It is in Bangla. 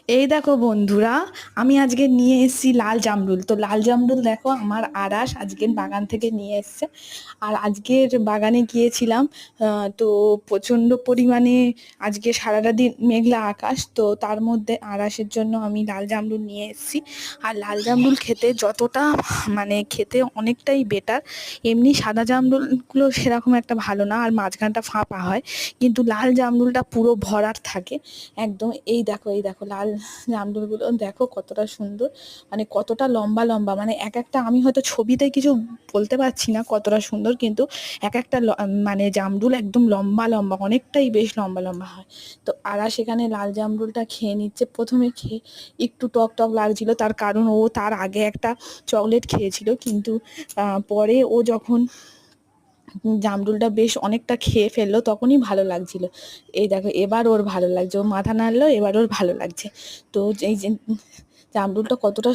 এই দেখো বন্ধুরা, আমি আজকে নিয়ে এসেছি লাল জামরুল। তো লাল জামরুল দেখো, আমার আড়াস আজকের বাগান থেকে নিয়ে এসছে। আর আজকের বাগানে গিয়েছিলাম, তো প্রচণ্ড পরিমাণে আজকে সারাটা দিন মেঘলা আকাশ, তো তার মধ্যে আড়াসের জন্য আমি লাল জামরুল নিয়ে এসেছি। আর লাল জামরুল খেতে যতটা মানে খেতে অনেকটাই বেটার। এমনি সাদা জামরুলগুলো সেরকম একটা ভালো না, আর মাঝখানটা ফাঁপা হয়, কিন্তু লাল জামরুলটা পুরো ভরাট থাকে একদম। এই দেখো লাল জামরুলগুলো দেখো কতটা সুন্দর, মানে কতটা লম্বা লম্বা, মানে এক একটা আমি হয়তো ছবিতে কিছু বলতে পারছি না কতটা সুন্দর, কিন্তু এক একটা মানে জামরুল একদম লম্বা লম্বা, অনেকটাই বেশ লম্বা লম্বা হয়। তো আরা সেখানে লাল জামরুলটা খেয়ে নিচ্ছে। প্রথমে খেয়ে একটু টক টক লাগছিল, তার কারণ ও তার আগে একটা চকলেট খেয়েছিল, কিন্তু পরে ও যখন জামরুলটা বেশ অনেকটা খেয়ে ফেললো তখনই ভালো লাগছিল। এই দেখো এবার ওর ভালো লাগছে, ও মাথা নাড়লো, এবার ওর ভালো লাগছে। তো এই যে জামরুলটা কতটা